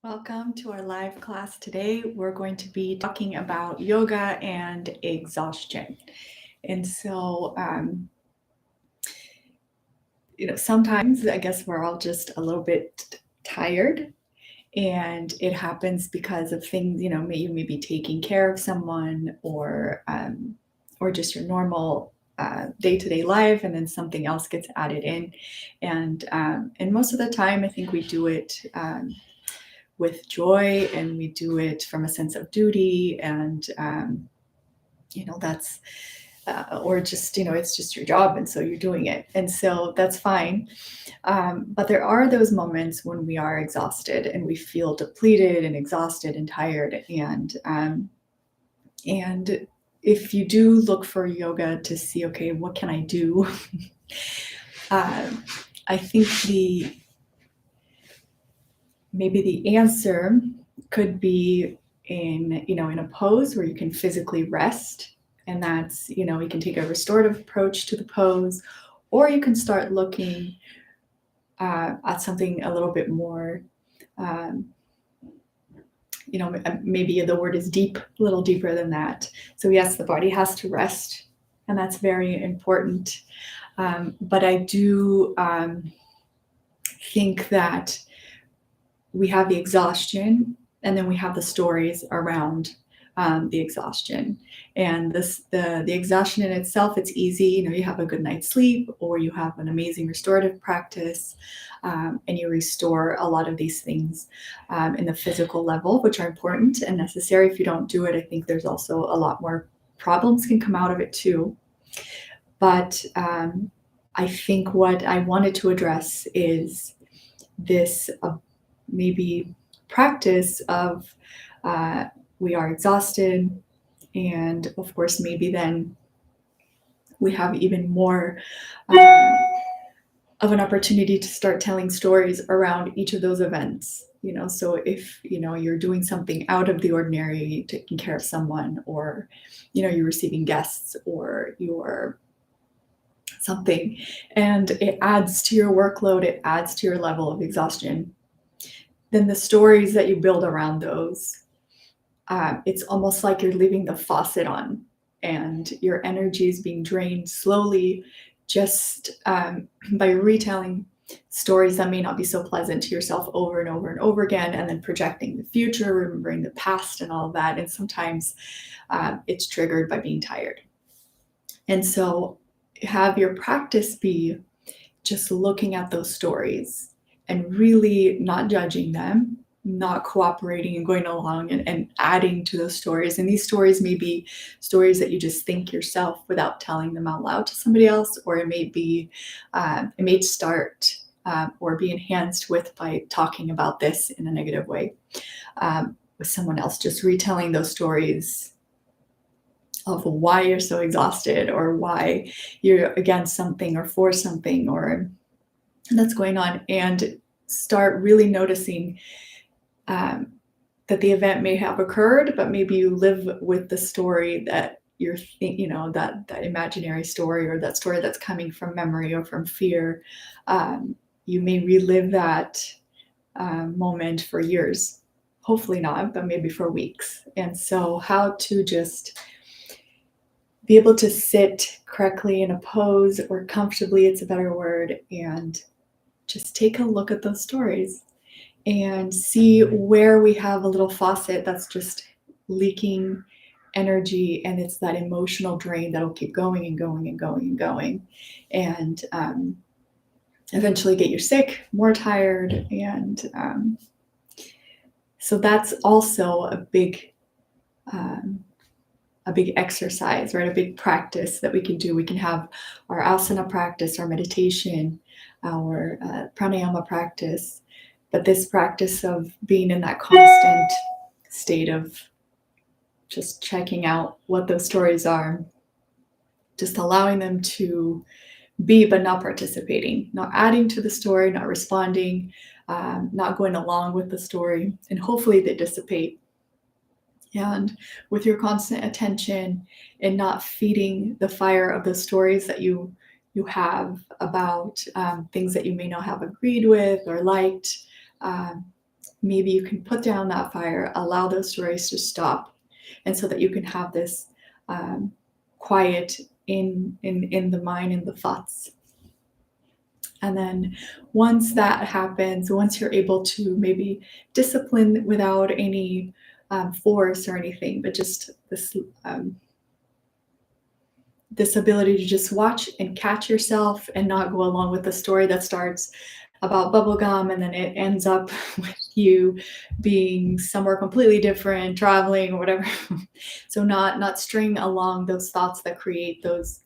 Welcome to our live class today. We're going to be talking about yoga and exhaustion. And so, sometimes I guess we're all just a little bit tired, and it happens because of things, you may be taking care of someone or just your normal day-to-day life, and then something else gets added in. And most of the time, I think we do it with joy, and we do it from a sense of duty, and that's or just it's just your job, and so you're doing it, and so that's fine. But there are those moments when we are exhausted and we feel depleted and exhausted and tired, and if you do look for yoga to see, okay, what can I do? I think maybe the answer could be in a pose where you can physically rest, and that's, you can take a restorative approach to the pose, or you can start looking at something a little bit more, maybe the word is deep, a little deeper than that. So yes, the body has to rest, and that's very important. But I do think that we have the exhaustion, and then we have the stories around the exhaustion. And the exhaustion in itself, it's easy. You have a good night's sleep, or you have an amazing restorative practice, and you restore a lot of these things in the physical level, which are important and necessary. If you don't do it, I think there's also a lot more problems can come out of it too. But I think what I wanted to address is this maybe practice of we are exhausted, and of course maybe then we have even more of an opportunity to start telling stories around each of those events. So if you're doing something out of the ordinary, taking care of someone, or you're receiving guests, or you're something, and it adds to your workload, it adds to your level of exhaustion, then the stories that you build around those, it's almost like you're leaving the faucet on, and your energy is being drained slowly just by retelling stories that may not be so pleasant to yourself over and over and over again, and then projecting the future, remembering the past and all of that. And sometimes it's triggered by being tired. And so have your practice be just looking at those stories and really not judging them, not cooperating and going along and adding to those stories. And these stories may be stories that you just think yourself without telling them out loud to somebody else, or it may start or be enhanced by talking about this in a negative way with someone else, just retelling those stories of why you're so exhausted, or why you're against something or for something or that's going on, and start really noticing that the event may have occurred, but maybe you live with the story that you're, that imaginary story, or that story that's coming from memory or from fear. You may relive that moment for years, hopefully not, but maybe for weeks. And so how to just be able to sit correctly in a pose, or comfortably, it's a better word, and just take a look at those stories and see where we have a little faucet that's just leaking energy, and it's that emotional drain that'll keep going and going and going and going, and eventually get you sick, more tired. And so that's also a big exercise, right? A big practice that we can do. We can have our asana practice, our meditation, our pranayama practice, but this practice of being in that constant state of just checking out what those stories are, just allowing them to be, but not participating, not adding to the story, not responding, not going along with the story, and hopefully they dissipate. And with your constant attention, and not feeding the fire of the stories that you have about things that you may not have agreed with or liked, maybe you can put down that fire, allow those stories to stop, and so that you can have this quiet in the mind and the thoughts. And then once that happens, once you're able to maybe discipline without any force or anything, but just this ability to just watch and catch yourself and not go along with the story that starts about bubblegum and then it ends up with you being somewhere completely different, traveling or whatever. So not string along those thoughts that create those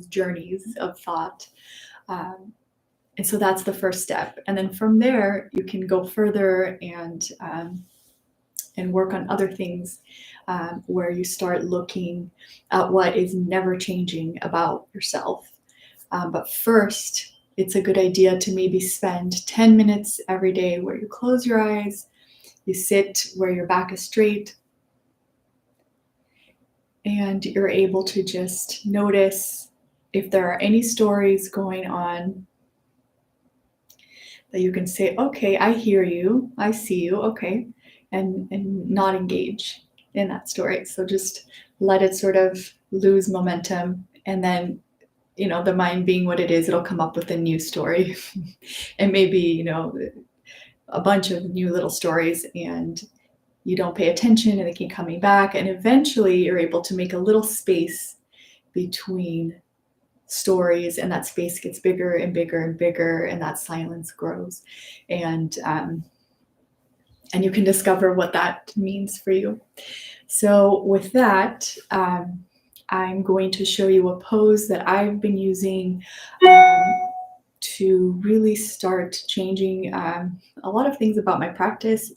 journeys of thought. And so that's the first step. And then from there, you can go further and work on other things where you start looking at what is never changing about yourself. But first, it's a good idea to maybe spend 10 minutes every day where you close your eyes, you sit where your back is straight, and you're able to just notice if there are any stories going on that you can say, okay, I hear you, I see you, okay, and not engage in that story. So just let it sort of lose momentum, and then, you know, the mind being what it is, it'll come up with a new story and maybe, you know, a bunch of new little stories, and you don't pay attention and they keep coming back. And eventually you're able to make a little space between stories, and that space gets bigger and bigger and bigger, and that silence grows. And you can discover what that means for you. So with that, I'm going to show you a pose that I've been using to really start changing a lot of things about my practice.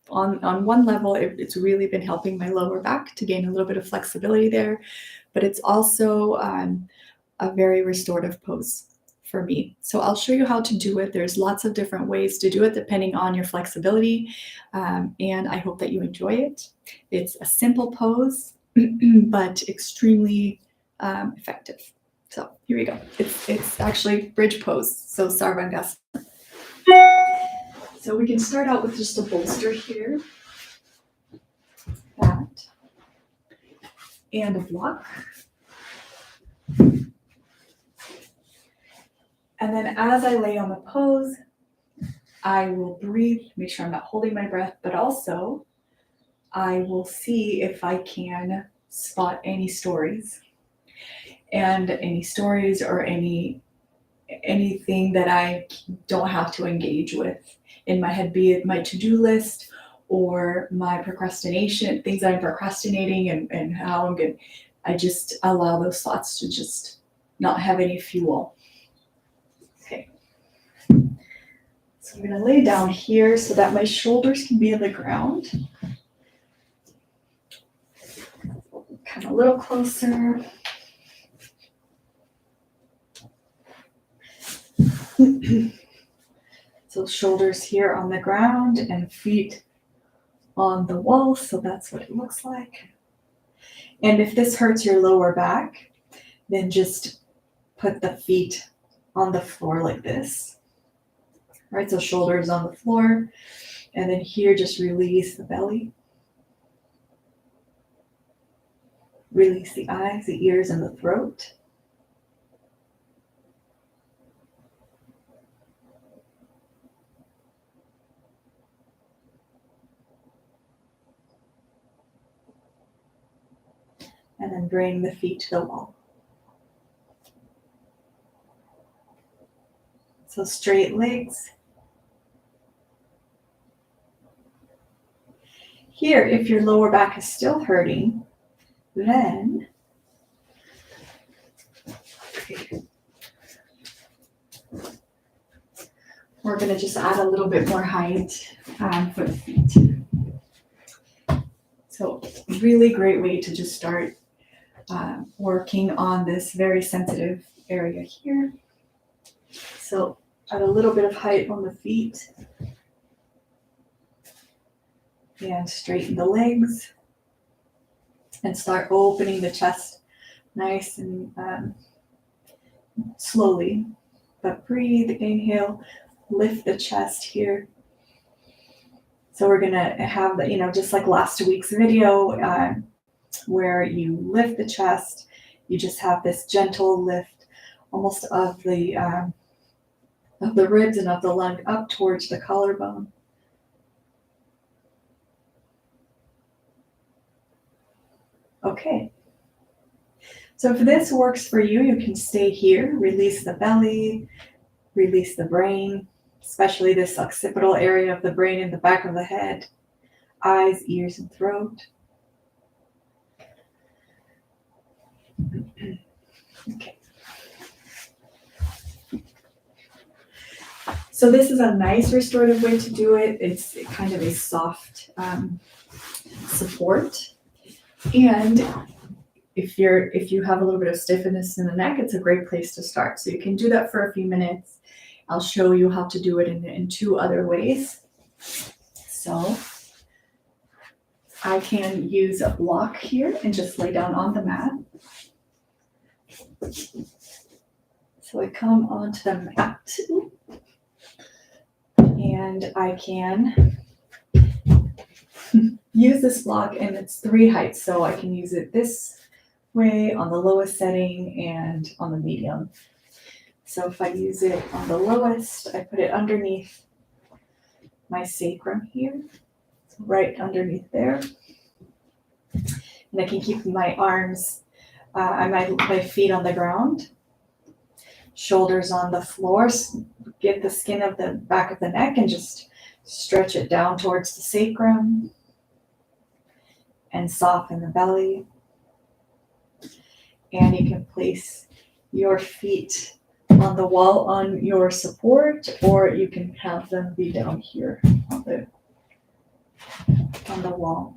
On one level, it's really been helping my lower back to gain a little bit of flexibility there, but it's also a very restorative pose for me. So I'll show you how to do it. There's lots of different ways to do it depending on your flexibility, and I hope that you enjoy it. It's a simple pose, but extremely effective. So here we go. It's actually bridge pose, so Sarvangasana. So we can start out with just a bolster here, that, and a block. And then as I lay on the pose, I will breathe, make sure I'm not holding my breath, but also I will see if I can spot any stories. And any stories or anything that I don't have to engage with in my head, be it my to-do list or my procrastination, things I'm procrastinating and how I'm good. I just allow those thoughts to just not have any fuel. Okay. So I'm going to lay down here so that my shoulders can be on the ground. Come a little closer. So shoulders here on the ground and feet on the wall. So that's what it looks like. And if this hurts your lower back, then just put the feet on the floor like this. All right, so shoulders on the floor. And then here, just release the belly. Release the eyes, the ears, and the throat. And then bring the feet to the wall. So straight legs. Here, if your lower back is still hurting, then we're going to just add a little bit more height for the feet. So really great way to just start working on this very sensitive area here. So add a little bit of height on the feet and straighten the legs and start opening the chest nice and slowly. But breathe, inhale, lift the chest here. So we're gonna have the, just like last week's video, where you lift the chest, you just have this gentle lift almost of the ribs and of the lung up towards the collarbone. Okay. So if this works for you, you can stay here, release the belly, release the brain, especially this occipital area of the brain in the back of the head, eyes, ears, and throat. Okay. So this is a nice restorative way to do it. It's kind of a soft support. And if you have a little bit of stiffness in the neck, it's a great place to start. So you can do that for a few minutes. I'll show you how to do it in 2 other ways. So I can use a block here and just lay down on the mat. So I come onto the mat and I can use this block, and it's 3 heights. So I can use it this way on the lowest setting and on the medium. So if I use it on the lowest, I put it underneath my sacrum here, right underneath there. And I can keep my arms, my feet on the ground, shoulders on the floor, get the skin of the back of the neck and just stretch it down towards the sacrum and soften the belly. And you can place your feet on the wall on your support, or you can have them be down here on the wall.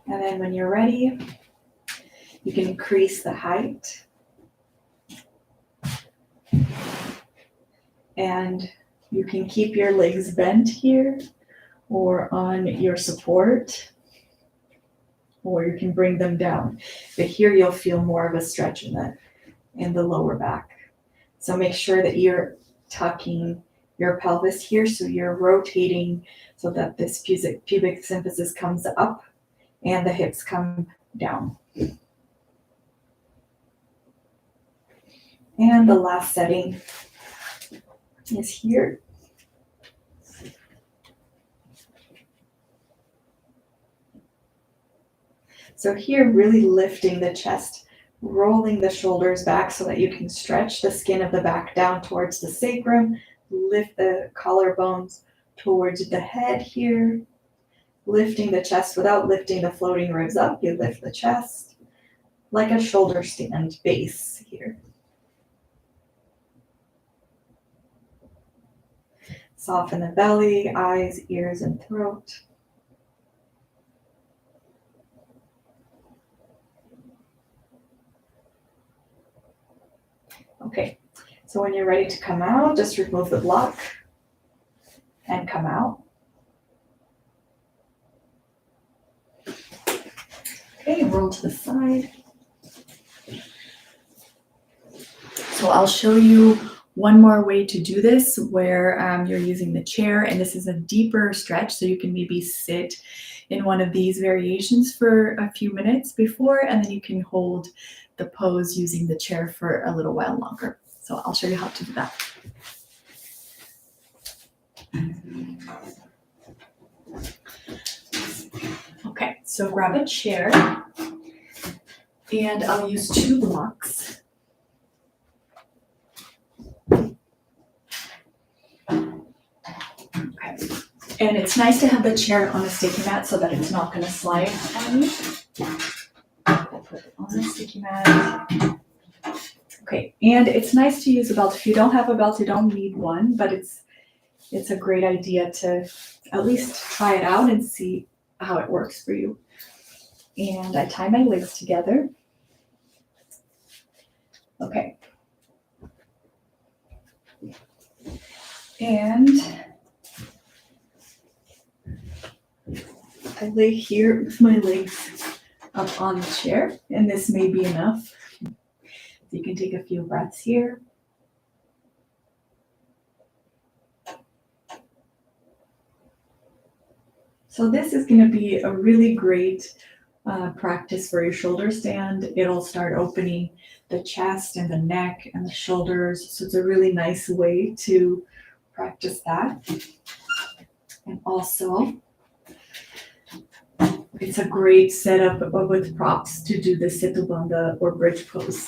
And then when you're ready, you can increase the height. And you can keep your legs bent here or on your support, or you can bring them down. But here you'll feel more of a stretch in the lower back. So make sure that you're tucking your pelvis here, so you're rotating so that this pubic symphysis comes up and the hips come down. And the last setting is here. So here, really lifting the chest, rolling the shoulders back so that you can stretch the skin of the back down towards the sacrum, lift the collarbones towards the head here, lifting the chest without lifting the floating ribs up. You lift the chest like a shoulder stand base here. Soften the belly, eyes, ears, and throat. Okay, so when you're ready to come out, just remove the block and come out. Okay, roll to the side. So I'll show you one more way to do this where you're using the chair, and this is a deeper stretch, so you can maybe sit in one of these variations for a few minutes before, and then you can hold the pose using the chair for a little while longer. So I'll show you how to do that. Okay, so grab a chair, and I'll use 2 blocks. Okay, and it's nice to have the chair on a sticky mat so that it's not going to slide on you. I'll put it on the sticky mat. Okay, and it's nice to use a belt. If you don't have a belt, you don't need one, but it's a great idea to at least try it out and see how it works for you. And I tie my legs together. Okay. And I lay here with my legs up on the chair, and this may be enough. You can take a few breaths here. So this is going to be a really great practice for your shoulder stand. It'll start opening the chest and the neck and the shoulders. So it's a really nice way to practice that. And also, it's a great setup with props to do the Setu Bandha or bridge pose.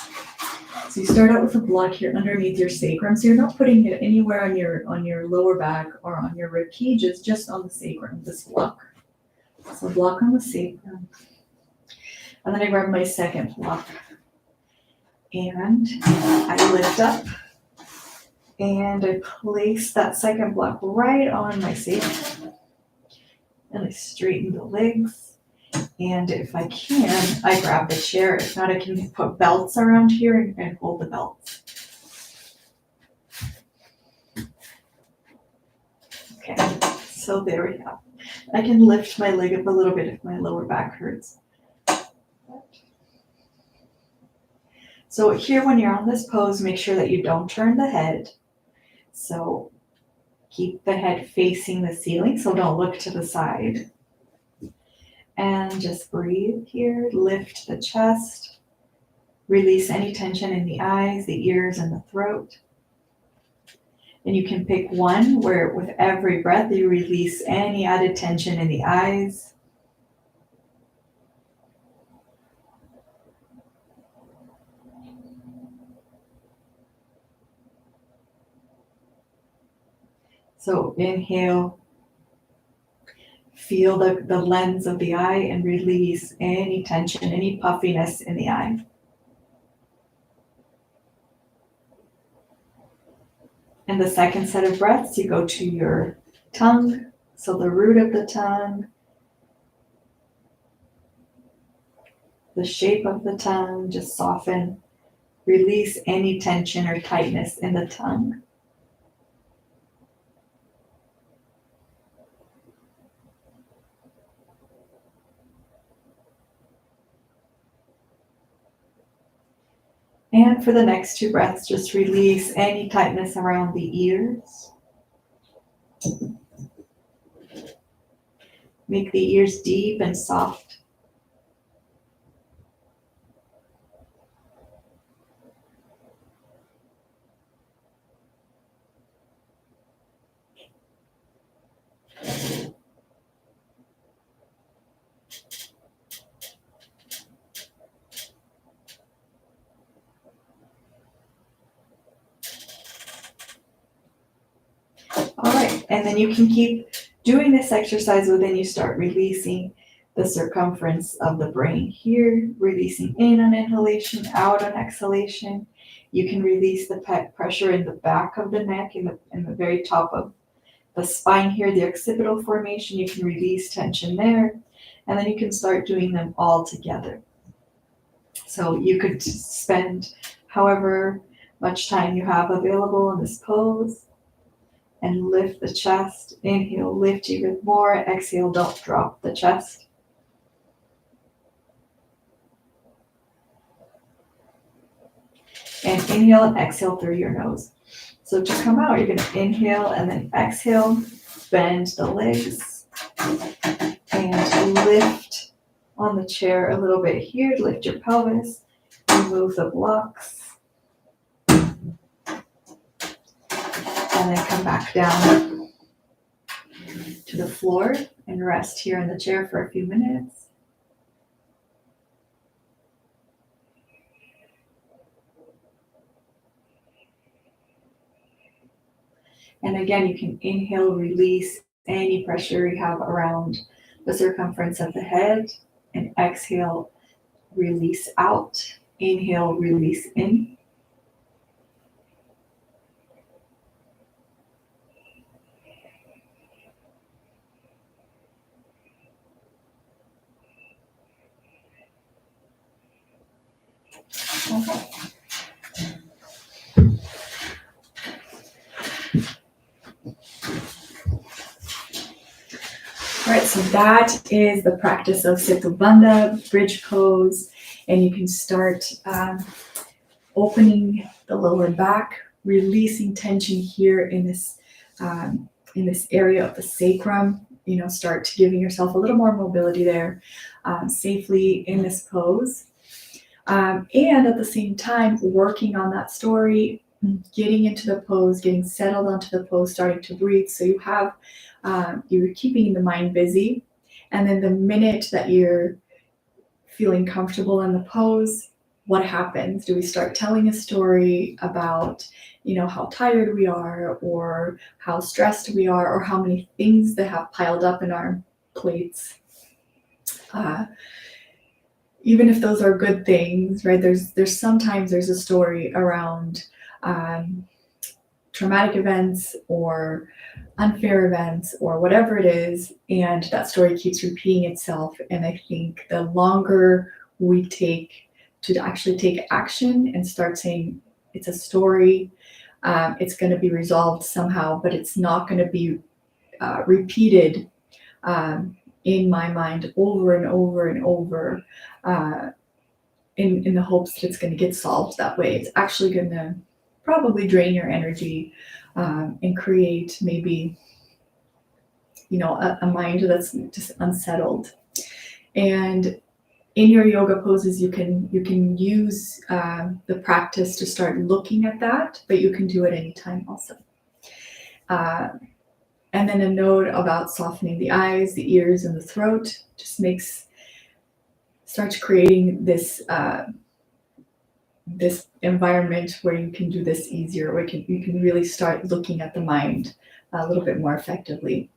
So you start out with a block here underneath your sacrum. So you're not putting it anywhere on your lower back or on your rib cage, just on the sacrum, this block. So block on the sacrum. And then I grab my second block and I lift up and I place that second block right on my sacrum. And I straighten the legs. And if I can, I grab the chair. If not, I can put belts around here and hold the belts. Okay, so there we go. I can lift my leg up a little bit if my lower back hurts. So here, when you're on this pose, make sure that you don't turn the head. So keep the head facing the ceiling, so don't look to the side. And just breathe here, lift the chest, release any tension in the eyes, the ears, and the throat. And you can pick one where with every breath you release any added tension in the eyes. So inhale, feel the lens of the eye and release any tension, any puffiness in the eye. And the second set of breaths, you go to your tongue, so the root of the tongue, the shape of the tongue, just soften, release any tension or tightness in the tongue. And for the next two breaths, just release any tightness around the ears. Make the ears deep and soft. All right, and then you can keep doing this exercise when you start releasing the circumference of the brain here, releasing in on inhalation, out on exhalation. You can release the pressure in the back of the neck, in the very top of the spine here, the occipital formation. You can release tension there, and then you can start doing them all together. So you could spend however much time you have available in this pose. And lift the chest. Inhale, lift even more. Exhale, don't drop the chest. And inhale and exhale through your nose. So to come out, you're going to inhale and then exhale, bend the legs, and lift on the chair a little bit here. Lift your pelvis, remove the blocks. And then come back down to the floor and rest here in the chair for a few minutes. And again, you can inhale, release any pressure you have around the circumference of the head, and exhale, release out. Inhale, release in. Okay. All right, so that is the practice of Setu Bandha, bridge pose, and you can start opening the lower back, releasing tension here in this area of the sacrum, start giving yourself a little more mobility there, safely in this pose. And at the same time, working on that story, getting into the pose, getting settled onto the pose, starting to breathe. So you have, you're keeping the mind busy. And then the minute that you're feeling comfortable in the pose, what happens? Do we start telling a story about, how tired we are, or how stressed we are, or how many things that have piled up in our plates? Even if those are good things, right? There's sometimes there's a story around traumatic events or unfair events or whatever it is, and that story keeps repeating itself. And I think the longer we take to actually take action and start saying it's a story, it's going to be resolved somehow, but it's not going to be repeated in my mind over and over and over, in the hopes that it's going to get solved that way. It's actually going to probably drain your energy, and create maybe a mind that's just unsettled. And in your yoga poses, you can use the practice to start looking at that, but you can do it anytime also. And then a note about softening the eyes, the ears, and the throat just starts creating this this environment where you can do this easier, where you can really start looking at the mind a little bit more effectively.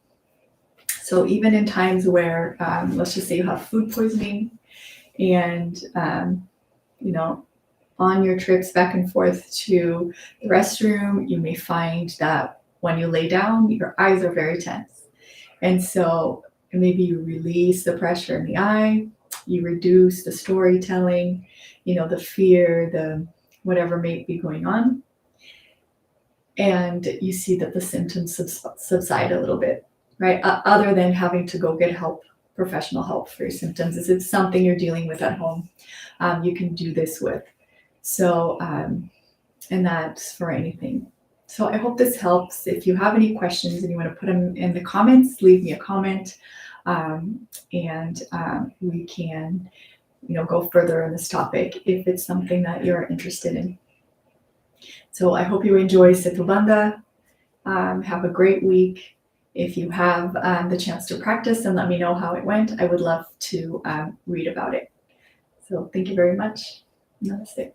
So even in times where, let's just say you have food poisoning, and on your trips back and forth to the restroom, you may find that when you lay down, your eyes are very tense. And so maybe you release the pressure in the eye, you reduce the storytelling, the fear, the whatever may be going on. And you see that the symptoms subside a little bit, right? Other than having to go get help, professional help for your symptoms. If it's something you're dealing with at home, you can do this with. So, and that's for anything. So I hope this helps. If you have any questions and you want to put them in the comments, leave me a comment, and we can, go further on this topic if it's something that you're interested in. So I hope you enjoy Situbandha. Have a great week. If you have the chance to practice, and let me know how it went. I would love to read about it. So thank you very much. Namaste.